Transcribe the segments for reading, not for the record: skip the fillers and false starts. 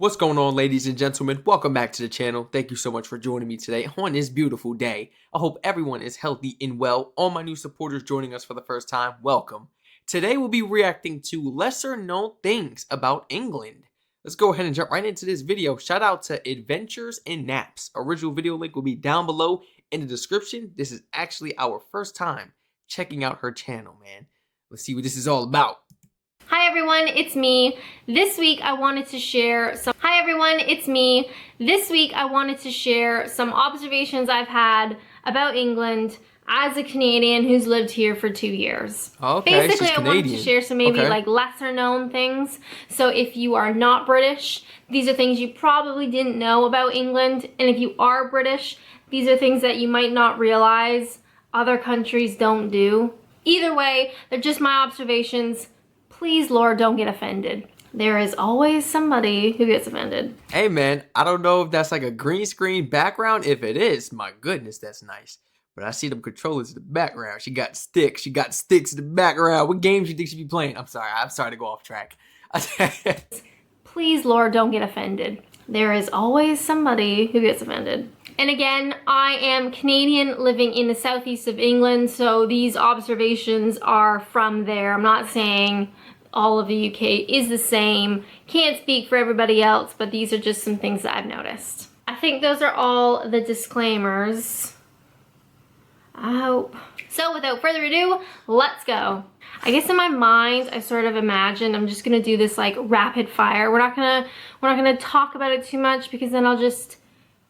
What's going on, ladies and gentlemen? Welcome back to the channel. Thank you so much for joining me today on this beautiful day. I hope everyone is healthy and well. All my new supporters joining us for the first time, welcome. Today we'll be reacting to lesser known things about England. Let's go ahead and jump right into this video. Shout out to Adventures in Naps. Original video link will be down below in the description. This is actually our first time checking out her channel, man. Let's see what this is all about. Hi everyone, it's me. This week I wanted to share some observations I've had about England as a Canadian who's lived here for 2 years. Okay, basically I wanted to share some maybe like lesser known things. So if you are not British, these are things you probably didn't know about England, and if you are British, these are things that you might not realize other countries don't do. Either way, they're just my observations. Please, Lord, don't get offended. There is always somebody who gets offended. Hey, man, I don't know if that's like a green screen background. If it is, my goodness, that's nice. But I see them controllers in the background. She got sticks. She got sticks in the background. What games do you think she be playing? I'm sorry to go off track. Please, Lord, don't get offended. There is always somebody who gets offended. And again, I am Canadian living in the southeast of England, so these observations are from there. I'm not saying all of the UK is the same. Can't speak for everybody else, but these are just some things that I've noticed. I think those are all the disclaimers. I hope. So without further ado, let's go. I guess in my mind, I sort of imagined I'm just gonna do this like rapid fire. We're not gonna talk about it too much because then I'll just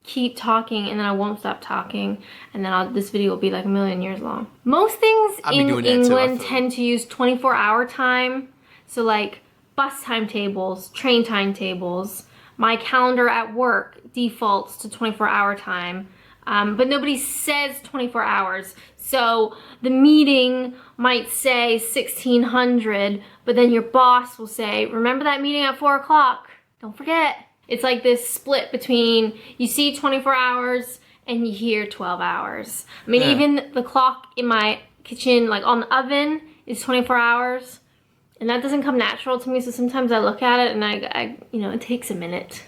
keep talking and then I won't stop talking, and then this video will be like a million years long. Most things in England tend to use 24-hour time. So like bus timetables, train timetables. My calendar at work defaults to 24-hour time, but nobody says 24 hours. So the meeting might say 1600, but then your boss will say, remember that meeting at 4 o'clock? Don't forget. It's like this split between, you see 24 hours and you hear 12 hours. I mean, even the clock in my kitchen, like on the oven, is 24 hours. And that doesn't come natural to me, so sometimes I look at it and I you know, it takes a minute.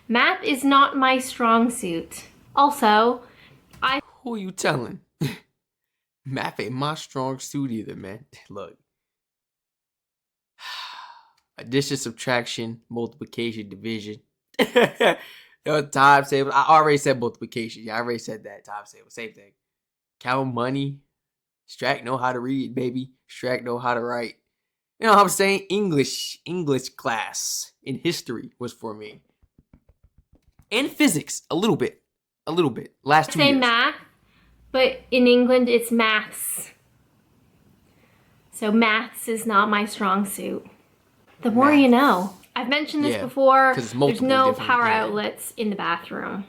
Math is not my strong suit. Also, Who you telling? Math ain't my strong suit either, man. Look. Addition, subtraction, multiplication, division. Times table. I already said multiplication. Yeah, I already said that. Times table. Same thing. Count money. Strac know how to read, baby. Strac know how to write. You know what I'm saying? English class in history was for me. And physics, a little bit. Last 2 years. I say math, but in England it's maths. So maths is not my strong suit. The more you know. I've mentioned this before, there's no power outlets in the bathroom.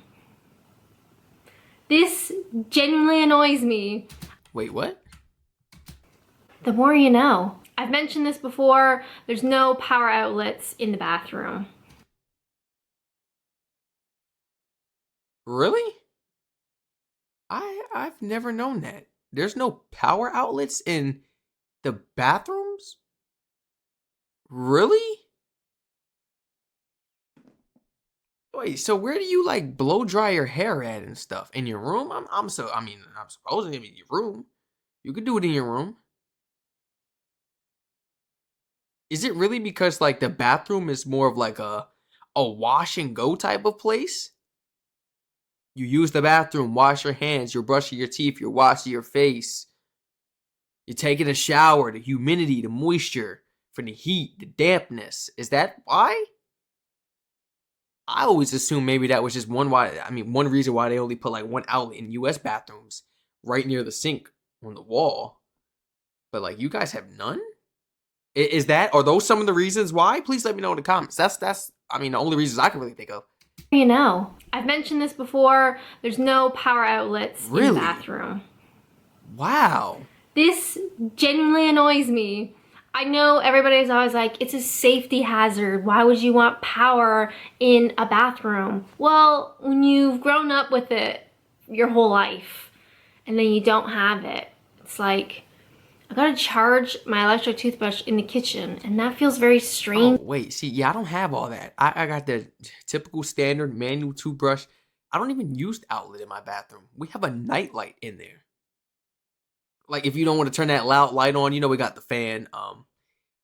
This genuinely annoys me. Wait, what? The more you know. I've mentioned this before, there's no power outlets in the bathroom. Really? I've never known that. There's no power outlets in the bathrooms? Really? Wait, so where do you like blow dry your hair at and stuff? In your room? I'm supposing in your room. You could do it in your room. Is it really because like the bathroom is more of like a wash and go type of place? You use the bathroom, wash your hands, you're brushing your teeth, you're washing your face. You're taking a shower, the humidity, the moisture, from the heat, the dampness. Is that why? I always assumed maybe that was just one reason why they only put like one outlet in US bathrooms right near the sink on the wall. But like you guys have none? Are those some of the reasons why? Please let me know in the comments. That's the only reasons I can really think of. You know, I've mentioned this before, there's no power outlets in the bathroom. Wow. This genuinely annoys me. I know everybody's always like, it's a safety hazard. Why would you want power in a bathroom? Well, when you've grown up with it your whole life and then you don't have it, it's like, I gotta charge my electric toothbrush in the kitchen, and that feels very strange. Oh, wait. See, yeah, I don't have all that. I got the typical standard manual toothbrush. I don't even use the outlet in my bathroom. We have a night light in there. Like, if you don't want to turn that loud light on, we got the fan.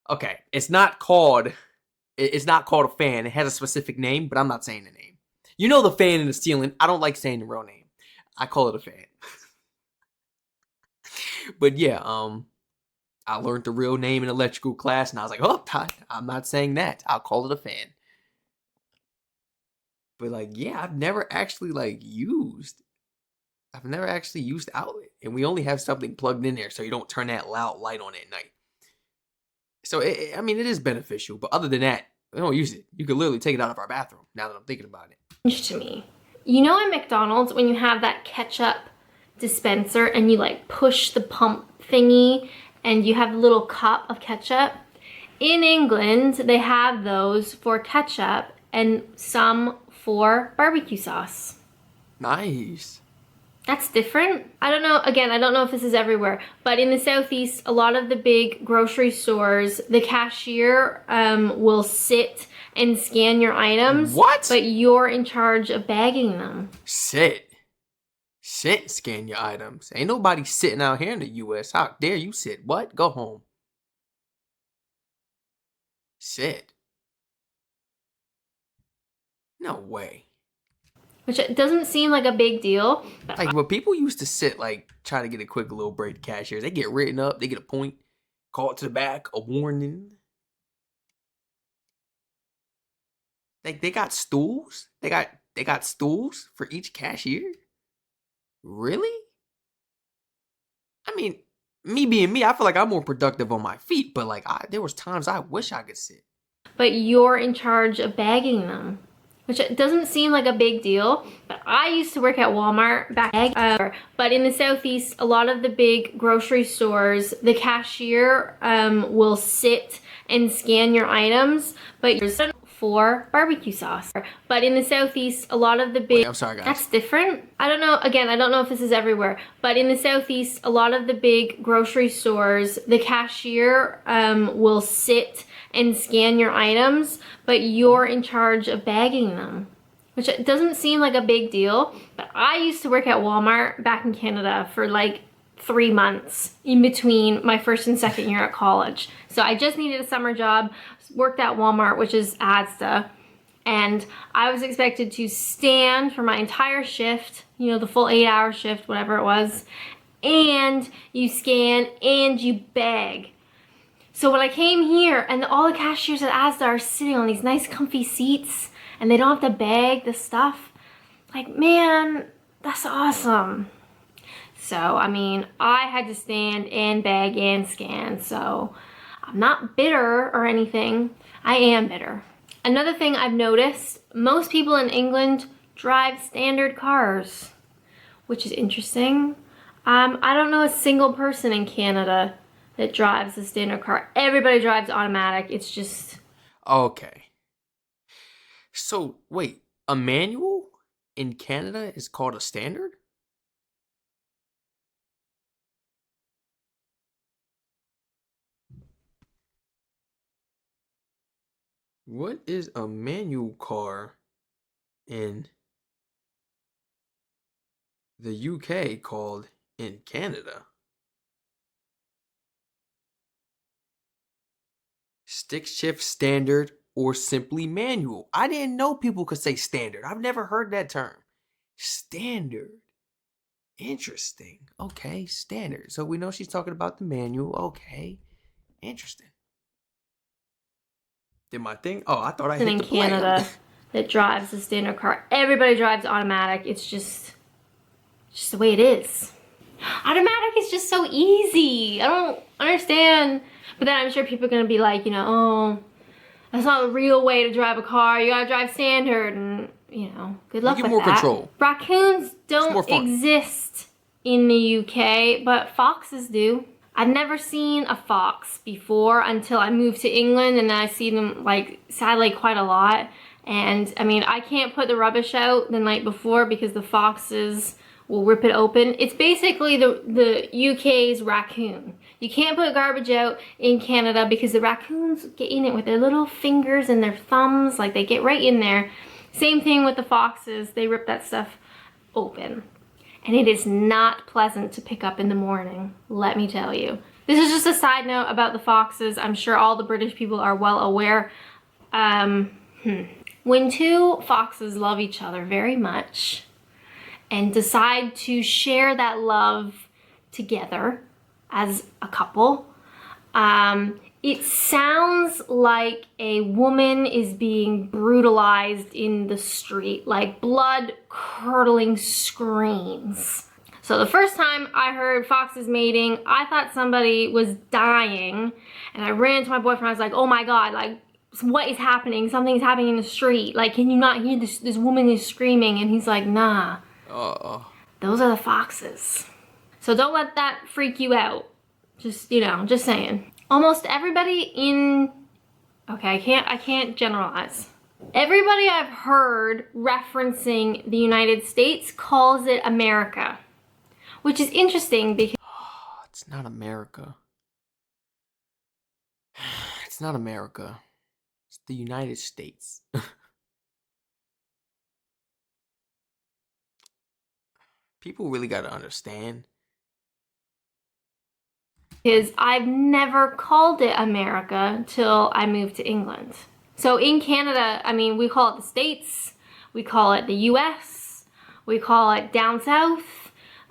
Okay, it's not called a fan. It has a specific name, but I'm not saying the name. You know the fan in the ceiling. I don't like saying the real name. I call it a fan. But yeah, I learned the real name in electrical class, and I was like, oh, I'm not saying that. I'll call it a fan. But like, yeah, I've never actually used the outlet, and we only have something plugged in there, so you don't turn that loud light on at night. So I mean, it is beneficial, but other than that, we don't use it. You could literally take it out of our bathroom. Now that I'm thinking about it. To me. You know at McDonald's when you have that ketchup dispenser and you like push the pump thingy and you have a little cup of ketchup? In England, they have those for ketchup and some for barbecue sauce. Nice. That's different. I don't know, again, I don't know if this is everywhere, but in the Southeast, a lot of the big grocery stores, the cashier will sit and scan your items. What? But you're in charge of bagging them. Sit, scan your items. Ain't nobody sitting out here in the U.S. How dare you sit? What? Go home. Sit. No way. Which it doesn't seem like a big deal. Like, when people used to sit, like, try to get a quick little break to cashiers, they get written up, they get a point, called to the back, a warning. Like, they got stools? They got stools for each cashier? Really? I mean, me being me, I feel like I'm more productive on my feet, but like, there was times I wish I could sit. But you're in charge of bagging them. Which it doesn't seem like a big deal, but I used to work at Walmart back but in the Southeast, a lot of the big grocery stores, the cashier will sit and scan your items, but you're for barbecue sauce. But in the Southeast, a lot of the big... Wait, I'm sorry, guys. That's different. I don't know, again, I don't know if this is everywhere, but in the Southeast, a lot of the big grocery stores, the cashier will sit and scan your items, but you're in charge of bagging them. Which it doesn't seem like a big deal, but I used to work at Walmart back in Canada for like 3 months in between my first and second year at college. So I just needed a summer job, worked at Walmart, which is Asda, and I was expected to stand for my entire shift, you know, the full 8-hour shift, whatever it was, and you scan and you bag. So when I came here and all the cashiers at Asda are sitting on these nice comfy seats and they don't have to bag the stuff, like, man, that's awesome. So, I mean, I had to stand and bag and scan, so I'm not bitter or anything. I am bitter. Another thing I've noticed, most people in England drive standard cars, which is interesting. I don't know a single person in Canada that drives a standard car. Everybody drives automatic. It's just... Okay. So, wait, a manual in Canada is called a standard? What is a manual car in the UK called in Canada? Stick shift standard or simply manual. I didn't know people could say standard. I've never heard that term. Standard. Interesting. Okay, standard. So we know she's talking about the manual. Okay. Interesting. Did my thing? Oh, I thought I hit in the play. Canada that drives a standard car. Everybody drives automatic. It's just the way it is. Automatic is just so easy. I don't understand. But then I'm sure people are gonna be like, you know, oh, that's not the real way to drive a car. You gotta drive standard, and you know, good luck with that. You get more control. Raccoons don't exist in the UK, but foxes do. I've never seen a fox before until I moved to England, and I see them, like, sadly quite a lot. And I mean, I can't put the rubbish out the night before because the foxes will rip it open. It's basically the UK's raccoon. You can't put garbage out in Canada because the raccoons get in it with their little fingers and their thumbs, like they get right in there. Same thing with the foxes, they rip that stuff open. And it is not pleasant to pick up in the morning, let me tell you. This is just a side note about the foxes. I'm sure all the British people are well aware. When two foxes love each other very much and decide to share that love together as a couple, it sounds like a woman is being brutalized in the street, like blood-curdling screams. So the first time I heard foxes mating, I thought somebody was dying, and I ran to my boyfriend. I was like, oh my God, like, what is happening? Something's happening in the street. Like, can you not hear this? This woman is screaming. And he's like, nah, those are the foxes. So don't let that freak you out. Just, you know, just saying. Almost everybody in, okay, I can't generalize. Everybody I've heard referencing the United States calls it America, which is interesting because it's not America. It's not America. It's the United States. People really got to understand. I've never called it America till I moved to England. So in Canada, I mean, we call it the States, we call it the US, we call it down south,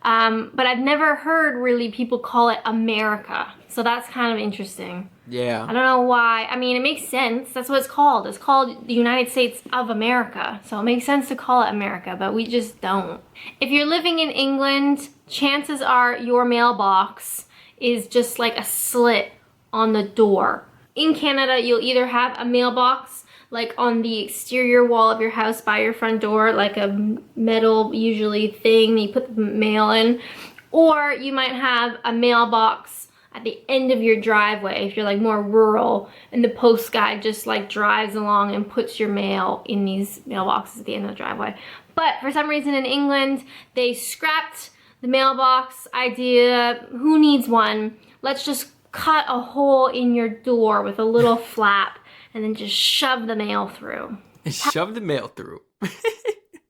but I've never heard really people call it America. So that's kind of interesting. Yeah. I don't know why. I mean, it makes sense. That's what it's called. It's called the United States of America. So it makes sense to call it America, but we just don't. If you're living in England, chances are your mailbox is just like a slit on the door. In Canada, you'll either have a mailbox like on the exterior wall of your house by your front door, like a metal usually thing that you put the mail in, or you might have a mailbox at the end of your driveway if you're like more rural, and the post guy just like drives along and puts your mail in these mailboxes at the end of the driveway. But for some reason in England, they scrapped the mailbox idea. Who needs one? Let's just cut a hole in your door with a little flap and then just shove the mail through. Shove the mail through.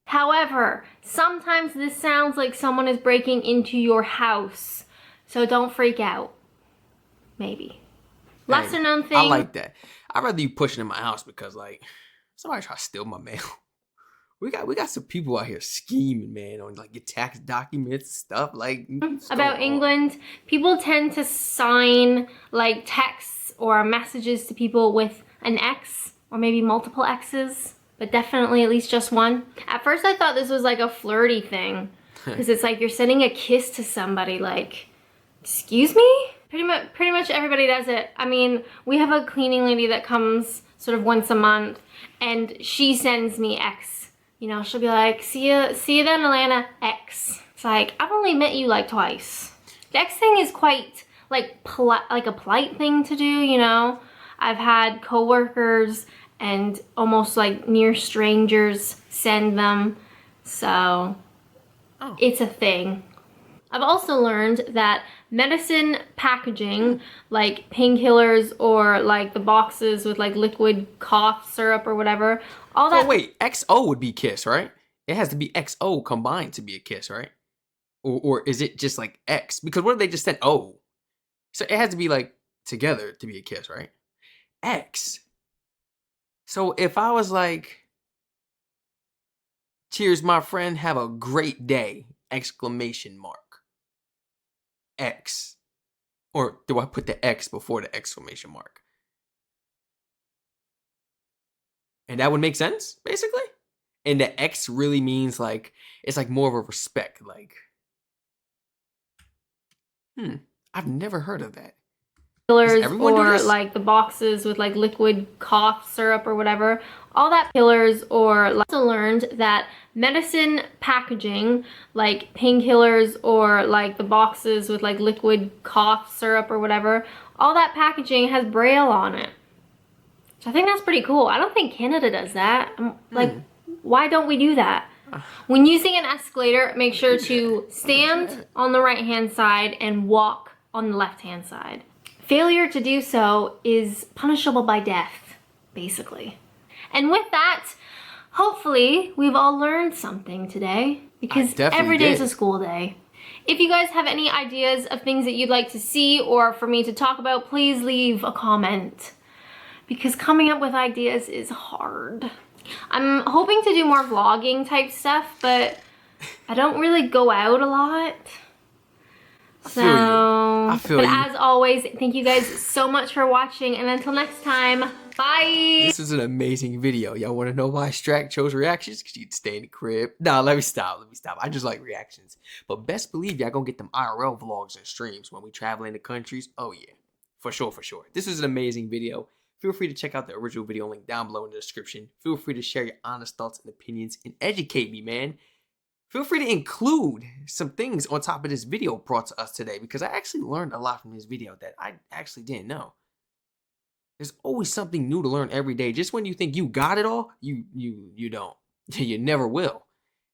However, sometimes this sounds like someone is breaking into your house, so don't freak out. Maybe. Lesser known thing. I like that. I'd rather you pushing in my house because like somebody try to steal my mail. We got some people out here scheming, man, on like your tax documents, stuff like. About England, people tend to sign like texts or messages to people with an X or maybe multiple X's, but definitely at least just one. At first I thought this was like a flirty thing because it's like you're sending a kiss to somebody, like, excuse me? Pretty much everybody does it. I mean, we have a cleaning lady that comes sort of once a month and she sends me X. You know, she'll be like, see you then, Alana, X. It's like, I've only met you like twice. The X thing is quite like a polite thing to do, you know. I've had coworkers and almost like near strangers send them. So it's a thing. I've also learned that medicine packaging, like painkillers or like the boxes with like liquid cough syrup or whatever, all that. So wait, XO would be kiss, right? It has to be XO combined to be a kiss, right? Or is it just like X? Because what if they just said O? So it has to be like together to be a kiss, right? X. So if I was like, cheers, my friend, have a great day! Exclamation mark. X. Or do I put the X before the exclamation mark? And that would make sense, basically? And the X really means like, it's like more of a respect, like, I've never heard of that. Or like the boxes with like liquid cough syrup or whatever, all that pillars. Or also learned that medicine packaging, like painkillers or like the boxes with like liquid cough syrup or whatever, all that packaging has Braille on it. So I think that's pretty cool. I don't think Canada does that. Like, why don't we do that? When using an escalator, make sure to stand on the right-hand side and walk on the left-hand side. Failure to do so is punishable by death, basically. And with that, hopefully we've all learned something today, because every day is a school day. If you guys have any ideas of things that you'd like to see or for me to talk about, please leave a comment, because coming up with ideas is hard. I'm hoping to do more vlogging type stuff, but I don't really go out a lot. I feel you. As always, thank you guys so much for watching, and until next time, bye! This is an amazing video. Y'all want to know why Strac chose reactions? Because you'd stay in the crib. Nah, let me stop. I just like reactions. But best believe y'all gonna get them IRL vlogs and streams when we travel into countries. Oh yeah, for sure, for sure. This is an amazing video. Feel free to check out the original video link down below in the description. Feel free to share your honest thoughts and opinions and educate me, man. Feel free to include some things on top of this video brought to us today, because I actually learned a lot from this video that I actually didn't know. There's always something new to learn every day. Just when you think you got it all, you don't. You never will.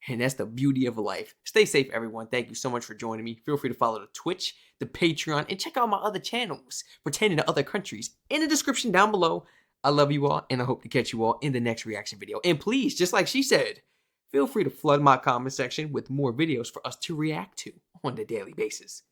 And that's the beauty of life. Stay safe, everyone. Thank you so much for joining me. Feel free to follow the Twitch, the Patreon, and check out my other channels pertaining to other countries in the description down below. I love you all, and I hope to catch you all in the next reaction video. And please, just like she said, feel free to flood my comment section with more videos for us to react to on a daily basis.